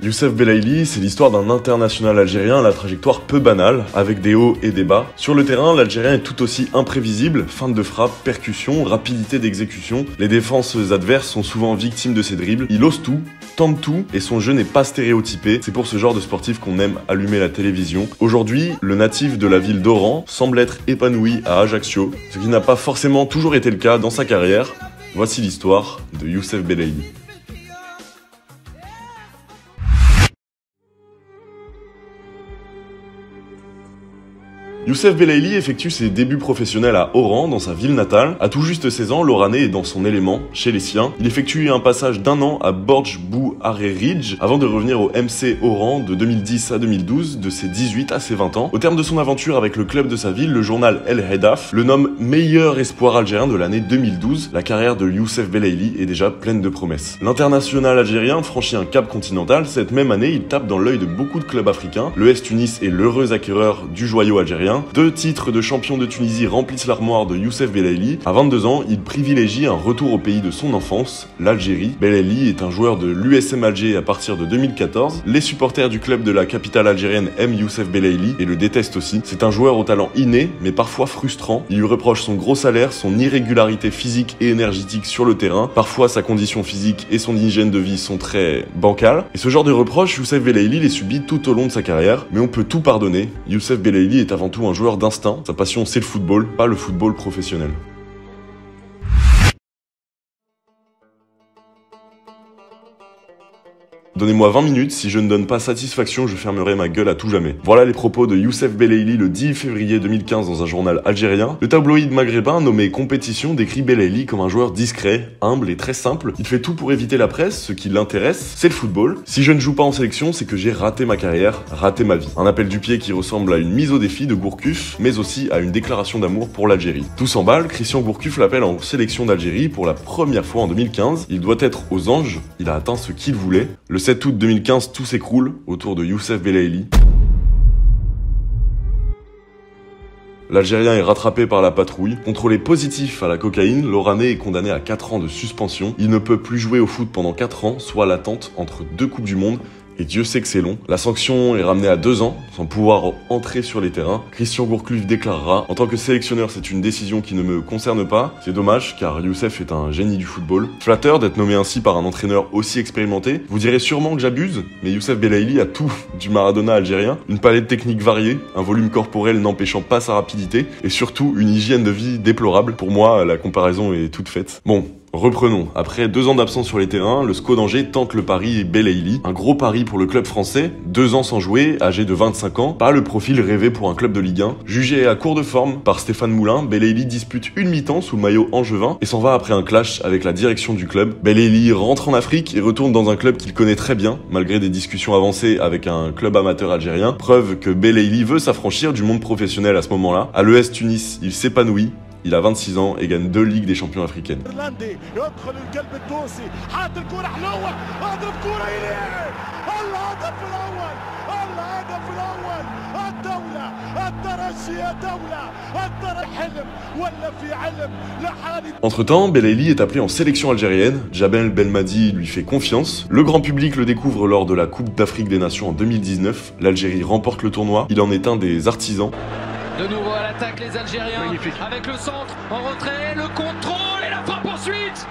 Youssef Belaïli, c'est l'histoire d'un international algérien à la trajectoire peu banale, avec des hauts et des bas. Sur le terrain, l'Algérien est tout aussi imprévisible, feinte de frappe, percussion, rapidité d'exécution. Les défenses adverses sont souvent victimes de ses dribbles. Il ose tout, tente tout, et son jeu n'est pas stéréotypé. C'est pour ce genre de sportif qu'on aime allumer la télévision. Aujourd'hui, le natif de la ville d'Oran semble être épanoui à Ajaccio, ce qui n'a pas forcément toujours été le cas dans sa carrière. Voici l'histoire de Youssef Belaïli. Youssef Belaïli effectue ses débuts professionnels à Oran, dans sa ville natale. À tout juste 16 ans, l'Oranais est dans son élément, chez les siens. Il effectue un passage d'1 an à Borj Bou Arreridj, avant de revenir au MC Oran de 2010 à 2012, de ses 18 à ses 20 ans. Au terme de son aventure avec le club de sa ville, le journal El Hedaf le nomme meilleur espoir algérien de l'année 2012. La carrière de Youssef Belaïli est déjà pleine de promesses. L'international algérien franchit un cap continental. Cette même année, il tape dans l'œil de beaucoup de clubs africains. L'ES Tunis est l'heureux acquéreur du joyau algérien. 2 titres de champion de Tunisie remplissent l'armoire de Youssef Belaïli. À 22 ans, il privilégie un retour au pays de son enfance, l'Algérie. Belaïli est un joueur de l'USM Alger à partir de 2014. Les supporters du club de la capitale algérienne aiment Youssef Belaïli et le détestent aussi. C'est un joueur au talent inné, mais parfois frustrant. Il lui reproche son gros salaire, son irrégularité physique et énergétique sur le terrain. Parfois, sa condition physique et son hygiène de vie sont très bancales. Et ce genre de reproches, Youssef Belaïli les subit tout au long de sa carrière. Mais on peut tout pardonner. Youssef Belaïli est avant tout un joueur d'instinct. Sa passion, c'est le football, pas le football professionnel. Donnez-moi 20 minutes, si je ne donne pas satisfaction, je fermerai ma gueule à tout jamais. Voilà les propos de Youssef Belaïli le 10 février 2015 dans un journal algérien. Le tabloïd maghrébin nommé Compétition décrit Belaïli comme un joueur discret, humble et très simple. Il fait tout pour éviter la presse, ce qui l'intéresse, c'est le football. Si je ne joue pas en sélection, c'est que j'ai raté ma carrière, raté ma vie. Un appel du pied qui ressemble à une mise au défi de Gourcuff, mais aussi à une déclaration d'amour pour l'Algérie. Tout s'emballe, Christian Gourcuff l'appelle en sélection d'Algérie pour la première fois en 2015. Il doit être aux anges, il a atteint ce qu'il voulait. Le 7 août 2015, tout s'écroule autour de Youssef Belaïli. L'Algérien est rattrapé par la patrouille. Contrôlé positif à la cocaïne, l'Oranais est condamné à 4 ans de suspension. Il ne peut plus jouer au foot pendant 4 ans, soit l'attente entre 2 Coupes du Monde. Et Dieu sait que c'est long. La sanction est ramenée à 2 ans, sans pouvoir entrer sur les terrains. Christian Gourcuff déclarera « En tant que sélectionneur, c'est une décision qui ne me concerne pas. C'est dommage, car Youssef est un génie du football. Flatteur d'être nommé ainsi par un entraîneur aussi expérimenté. Vous direz sûrement que j'abuse, mais Youssef Belaïli a tout du Maradona algérien. Une palette technique variée, un volume corporel n'empêchant pas sa rapidité, et surtout une hygiène de vie déplorable. Pour moi, la comparaison est toute faite. Bon. Reprenons. Après 2 ans d'absence sur les terrains, le SCO d'Angers tente le pari Belaïli. Un gros pari pour le club français. 2 ans sans jouer, âgé de 25 ans. Pas le profil rêvé pour un club de Ligue 1. Jugé à court de forme par Stéphane Moulin, Belaïli dispute une mi-temps sous le maillot angevin et s'en va après un clash avec la direction du club. Belaïli rentre en Afrique et retourne dans un club qu'il connaît très bien, malgré des discussions avancées avec un club amateur algérien. Preuve que Belaïli veut s'affranchir du monde professionnel à ce moment-là. À l'ES Tunis, il s'épanouit. Il a 26 ans et gagne 2 Ligues des Champions africaines. Entre-temps, Belaïli est appelé en sélection algérienne. Djabel Belmadi lui fait confiance. Le grand public le découvre lors de la Coupe d'Afrique des Nations en 2019. L'Algérie remporte le tournoi. Il en est un des artisans. De nouveau à l'attaque les Algériens. Magnifique. Avec le centre en retrait, le contrôle et la frappe ensuite.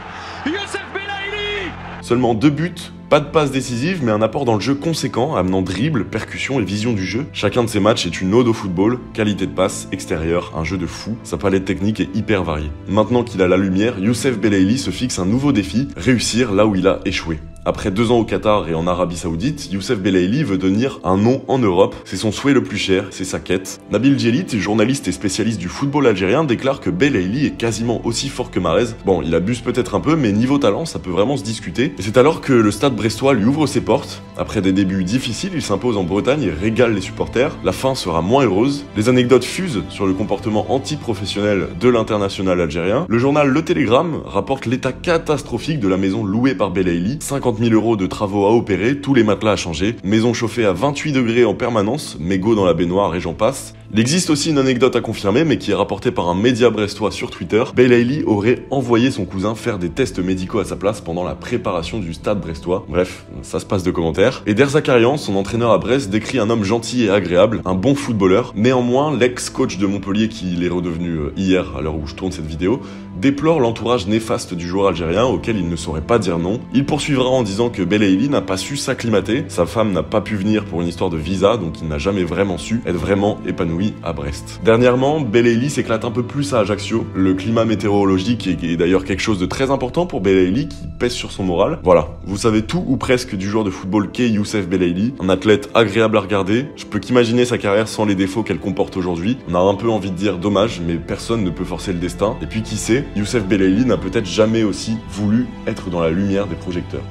Youssef Belaïli. Seulement 2 buts, pas de passe décisive, mais un apport dans le jeu conséquent, amenant dribble, percussion et vision du jeu. Chacun de ces matchs est une ode au football, qualité de passe, extérieur, un jeu de fou. Sa palette technique est hyper variée. Maintenant qu'il a la lumière, Youssef Belaïli se fixe un nouveau défi, réussir là où il a échoué. Après 2 ans au Qatar et en Arabie Saoudite, Youssef Belaïli veut devenir un nom en Europe. C'est son souhait le plus cher, c'est sa quête. Nabil Djellit, journaliste et spécialiste du football algérien, déclare que Belaïli est quasiment aussi fort que Mahrez. Bon, il abuse peut-être un peu, mais niveau talent, ça peut vraiment se discuter. Et c'est alors que le stade brestois lui ouvre ses portes. Après des débuts difficiles, il s'impose en Bretagne et régale les supporters. La fin sera moins heureuse. Les anecdotes fusent sur le comportement anti-professionnel de l'international algérien. Le journal Le Télégramme rapporte l'état catastrophique de la maison louée par Belaïli. 50 50 000 € de travaux à opérer, tous les matelas à changer, maison chauffée à 28 degrés en permanence, mégots dans la baignoire et j'en passe. Il existe aussi une anecdote à confirmer, mais qui est rapportée par un média brestois sur Twitter. Belaïli aurait envoyé son cousin faire des tests médicaux à sa place pendant la préparation du stade brestois. Bref, ça se passe de commentaires. Et Der Zakarian, son entraîneur à Brest, décrit un homme gentil et agréable, un bon footballeur. Néanmoins, l'ex-coach de Montpellier, qui l'est redevenu hier, à l'heure où je tourne cette vidéo, déplore l'entourage néfaste du joueur algérien, auquel il ne saurait pas dire non. Il poursuivra en disant que Belaïli n'a pas su s'acclimater, sa femme n'a pas pu venir pour une histoire de visa, donc il n'a jamais vraiment su être vraiment épanoui à Brest. Dernièrement, Belaïli s'éclate un peu plus à Ajaccio. Le climat météorologique est d'ailleurs quelque chose de très important pour Belaïli, qui pèse sur son moral. Voilà, vous savez tout ou presque du joueur de football qu'est Youssef Belaïli, un athlète agréable à regarder. Je peux qu'imaginer sa carrière sans les défauts qu'elle comporte aujourd'hui. On a un peu envie de dire dommage, mais personne ne peut forcer le destin. Et puis qui sait, Youssef Belaïli n'a peut-être jamais aussi voulu être dans la lumière des projecteurs.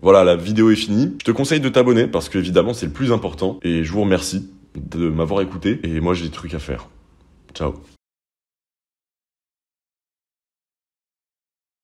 Voilà, la vidéo est finie. Je te conseille de t'abonner parce que évidemment c'est le plus important et je vous remercie de m'avoir écouté et moi j'ai des trucs à faire. Ciao.